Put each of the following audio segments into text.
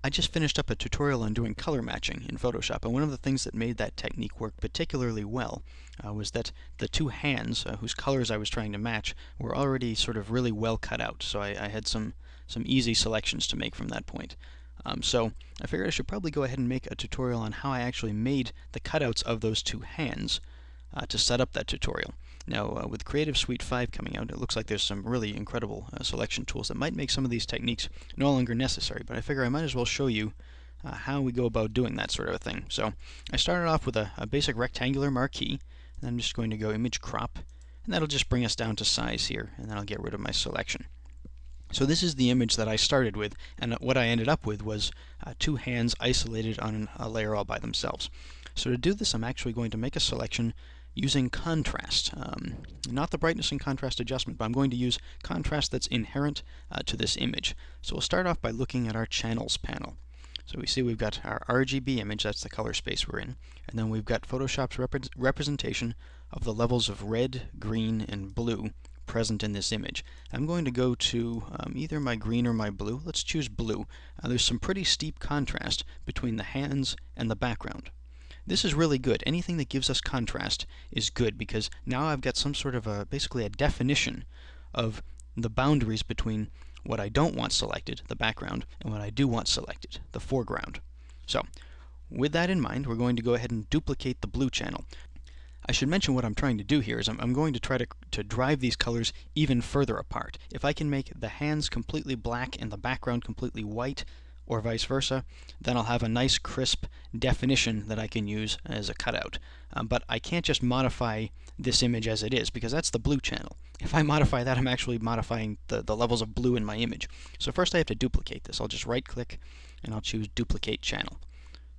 I just finished up a tutorial on doing color matching in Photoshop, and one of the things that made that technique work particularly well was that the two hands whose colors I was trying to match were already sort of really well cut out, so I had some easy selections to make from that point. So I figured I should probably go ahead and make a tutorial on how I actually made the cutouts of those two hands to set up that tutorial. Now, with Creative Suite 5 coming out, it looks like there's some really incredible selection tools that might make some of these techniques no longer necessary, but I figure I might as well show you how we go about doing that sort of a thing. So I started off with a basic rectangular marquee, and I'm just going to go Image Crop, and that'll just bring us down to size here, and then I'll get rid of my selection. So this is the image that I started with, and what I ended up with was two hands isolated on a layer all by themselves. So to do this, I'm actually going to make a selection using contrast. Not the brightness and contrast adjustment, but I'm going to use contrast that's inherent to this image. So we'll start off by looking at our channels panel. So we see we've got our RGB image, that's the color space we're in, and then we've got Photoshop's representation of the levels of red, green, and blue present in this image. I'm going to go to either my green or my blue. Let's choose blue. There's some pretty steep contrast between the hands and the background. This is really good. Anything that gives us contrast is good because now I've got some sort of basically a definition of the boundaries between what I don't want selected, the background, and what I do want selected, the foreground. So, with that in mind, we're going to go ahead and duplicate the blue channel. I should mention what I'm trying to do here is I'm going to try to drive these colors even further apart. If I can make the hands completely black and the background completely white, or vice versa, then I'll have a nice crisp definition that I can use as a cutout. But I can't just modify this image as it is, because that's the blue channel. If I modify that, I'm actually modifying the levels of blue in my image. So first I have to duplicate this. I'll just right click and I'll choose Duplicate Channel.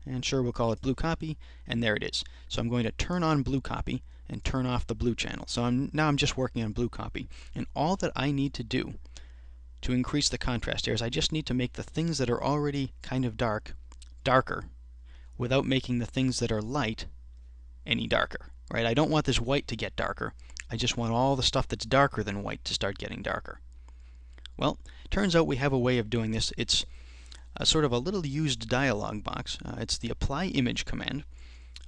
And sure, we'll call it Blue Copy, and there it is. So I'm going to turn on Blue Copy and turn off the blue channel. So now I'm just working on Blue Copy, and all that I need to do to increase the contrast here is I just need to make the things that are already kind of dark, darker, without making the things that are light any darker, right? I don't want this white to get darker. I just want all the stuff that's darker than white to start getting darker. Well, turns out we have a way of doing this. It's sort of a little used dialog box. It's the Apply Image command.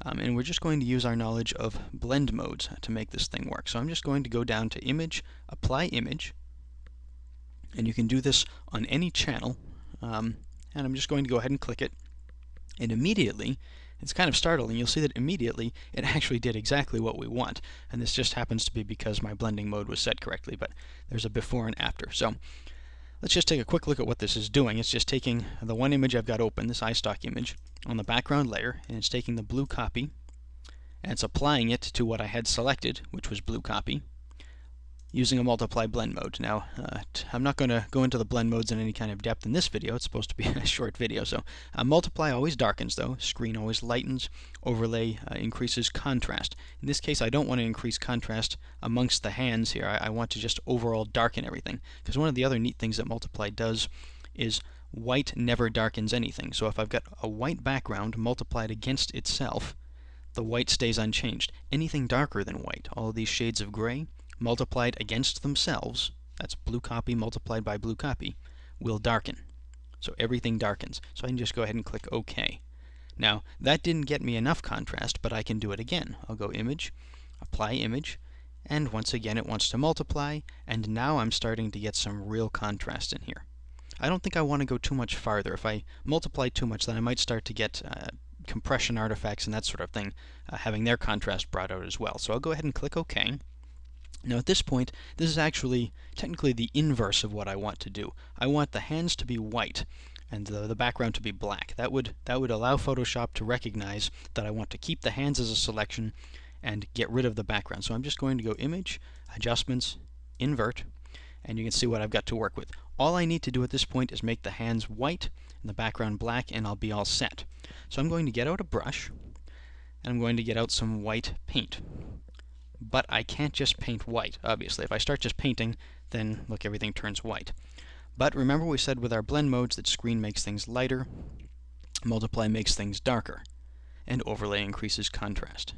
And we're just going to use our knowledge of blend modes to make this thing work. So I'm just going to go down to Image, Apply Image, and you can do this on any channel, and I'm just going to go ahead and click it, and immediately, it's kind of startling, you'll see that immediately it actually did exactly what we want, and this just happens to be because my blending mode was set correctly, but there's a before and after. So let's just take a quick look at what this is doing. It's just taking the one image I've got open, this iStock image, on the background layer, and it's taking the blue copy, and it's applying it to what I had selected, which was blue copy, using a multiply blend mode. Now, I'm not going to go into the blend modes in any kind of depth in this video. It's supposed to be a short video. So multiply always darkens, though. Screen always lightens. Overlay increases contrast. In this case, I don't want to increase contrast amongst the hands here. I want to just overall darken everything. Because one of the other neat things that multiply does is white never darkens anything. So if I've got a white background multiplied against itself, the white stays unchanged. Anything darker than white, all of these shades of gray, multiplied against themselves, that's blue copy multiplied by blue copy, will darken. So everything darkens. So I can just go ahead and click OK. Now, that didn't get me enough contrast, but I can do it again. I'll go Image, Apply Image, and once again it wants to multiply, and now I'm starting to get some real contrast in here. I don't think I want to go too much farther. If I multiply too much, then I might start to get compression artifacts and that sort of thing, having their contrast brought out as well. So I'll go ahead and click OK. Now at this point, this is actually technically the inverse of what I want to do. I want the hands to be white and the background to be black. That would allow Photoshop to recognize that I want to keep the hands as a selection and get rid of the background. So I'm just going to go Image, Adjustments, Invert, and you can see what I've got to work with. All I need to do at this point is make the hands white and the background black, and I'll be all set. So I'm going to get out a brush, and I'm going to get out some white paint. But I can't just paint white, obviously. If I start just painting, then look, everything turns white. But remember we said with our blend modes that screen makes things lighter, multiply makes things darker, and overlay increases contrast.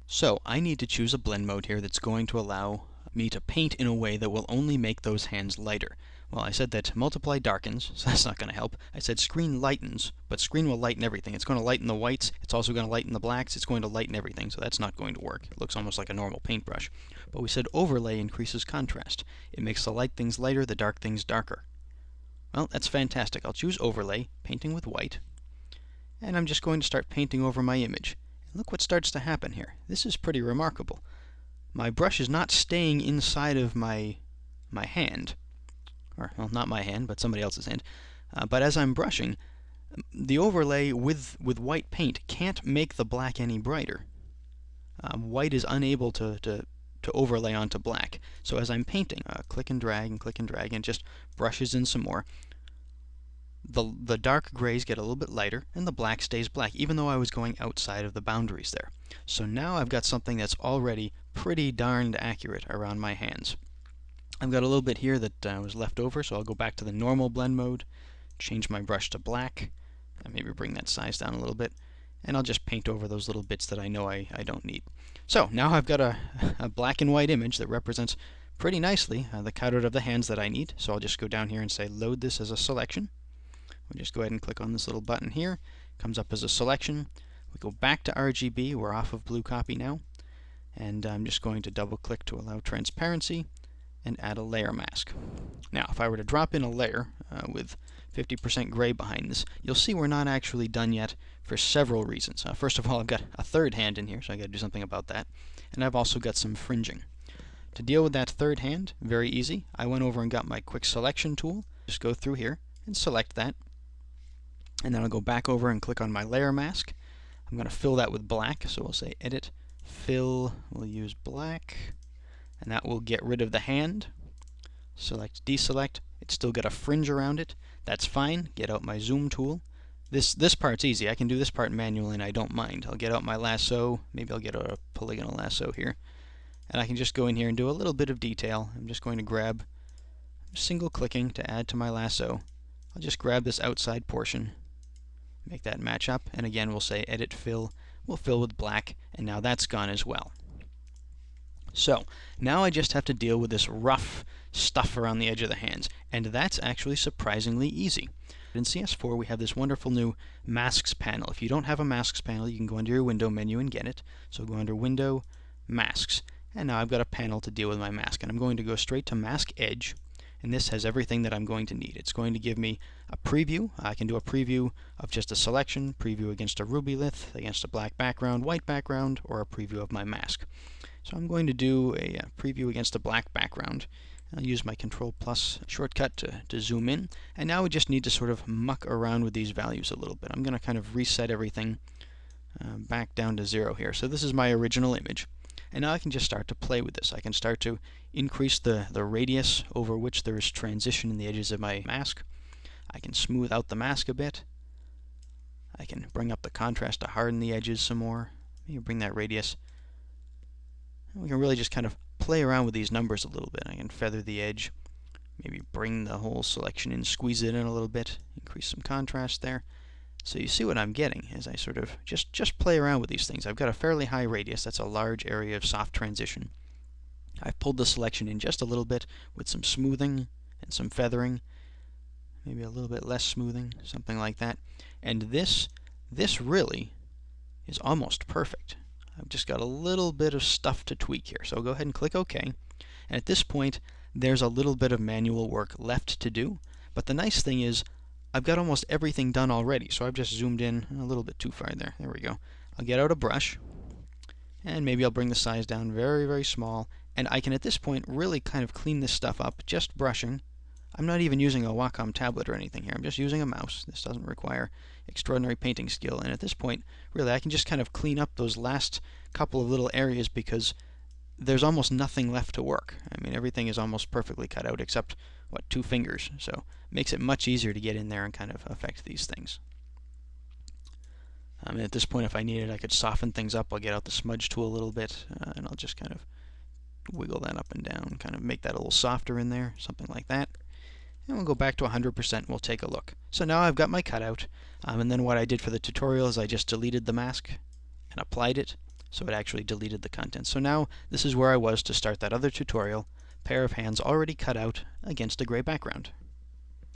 So I need to choose a blend mode here that's going to allow me to paint in a way that will only make those hands lighter. Well, I said that multiply darkens, so that's not going to help. I said screen lightens, but screen will lighten everything. It's going to lighten the whites, it's also going to lighten the blacks, it's going to lighten everything, so that's not going to work. It looks almost like a normal paintbrush. But we said overlay increases contrast. It makes the light things lighter, the dark things darker. Well, that's fantastic. I'll choose overlay, painting with white, and I'm just going to start painting over my image. And look what starts to happen here. This is pretty remarkable. My brush is not staying inside of my hand, or, well, not my hand, but somebody else's hand. But as I'm brushing, the overlay with white paint can't make the black any brighter. White is unable to overlay onto black. So as I'm painting, click and drag, and it just brushes in some more. The dark grays get a little bit lighter, and the black stays black, even though I was going outside of the boundaries there. So now I've got something that's already pretty darned accurate around my hands. I've got a little bit here that was left over, so I'll go back to the normal blend mode, change my brush to black, and maybe bring that size down a little bit, and I'll just paint over those little bits that I know I don't need. So now I've got a black and white image that represents pretty nicely the cutout of the hands that I need. So I'll just go down here and say load this as a selection. We'll just go ahead and click on this little button here. It comes up as a selection. We go back to RGB. We're off of blue copy now. And I'm just going to double click to allow transparency and add a layer mask. Now, if I were to drop in a layer with 50% gray behind this, you'll see we're not actually done yet for several reasons. First of all, I've got a third hand in here, so I've got to do something about that. And I've also got some fringing. To deal with that third hand, very easy. I went over and got my quick selection tool. Just go through here and select that. And then I'll go back over and click on my layer mask. I'm going to fill that with black, so we'll say edit, fill, we'll use black, and that will get rid of the hand. Select, deselect, it's still got a fringe around it. That's fine. Get out my zoom tool. This part's easy. I can do this part manually and I don't mind. I'll get out my lasso, maybe I'll get out a polygonal lasso here, and I can just go in here and do a little bit of detail. I'm just going to grab, single clicking to add to my lasso. I'll just grab this outside portion, make that match up, and again we'll say edit fill, we'll fill with black, and now that's gone as well. So now I just have to deal with this rough stuff around the edge of the hands, and that's actually surprisingly easy. In CS4 we have this wonderful new masks panel. If you don't have a masks panel, you can go under your window menu and get it. So go under window, masks, and now I've got a panel to deal with my mask, and I'm going to go straight to mask edge, and this has everything that I'm going to need. It's going to give me a preview. I can do a preview of just a selection, preview against a ruby lith, against a black background, white background, or a preview of my mask. So I'm going to do a preview against a black background. I'll use my Control plus shortcut to zoom in, and now we just need to sort of muck around with these values a little bit. I'm going to kind of reset everything back down to 0 here. So this is my original image, and now I can just start to play with this. I can start to increase the radius over which there is transition in the edges of my mask. I can smooth out the mask a bit. I can bring up the contrast to harden the edges some more. Maybe bring that radius. And we can really just kind of play around with these numbers a little bit. I can feather the edge, maybe bring the whole selection in, squeeze it in a little bit, increase some contrast there. So you see what I'm getting as I sort of just play around with these things. I've got a fairly high radius. That's a large area of soft transition. I've pulled the selection in just a little bit with some smoothing and some feathering, maybe a little bit less smoothing, something like that. And this really is almost perfect. I've just got a little bit of stuff to tweak here. So I'll go ahead and click OK. And at this point, there's a little bit of manual work left to do. But the nice thing is, I've got almost everything done already. So I've just zoomed in a little bit too far there. There we go. I'll get out a brush, and maybe I'll bring the size down very, very small. And I can, at this point, really kind of clean this stuff up, just brushing. I'm not even using a Wacom tablet or anything here. I'm just using a mouse. This doesn't require extraordinary painting skill. And at this point, really, I can just kind of clean up those last couple of little areas because there's almost nothing left to work. I mean, everything is almost perfectly cut out except, what, 2 fingers. So it makes it much easier to get in there and kind of affect these things. And at this point, if I needed, I could soften things up. I'll get out the smudge tool a little bit, and I'll just kind of wiggle that up and down, kind of make that a little softer in there, something like that. And we'll go back to 100% and we'll take a look. So now I've got my cutout, and then what I did for the tutorial is I just deleted the mask and applied it, so it actually deleted the content. So now this is where I was to start that other tutorial, pair of hands already cut out against a gray background.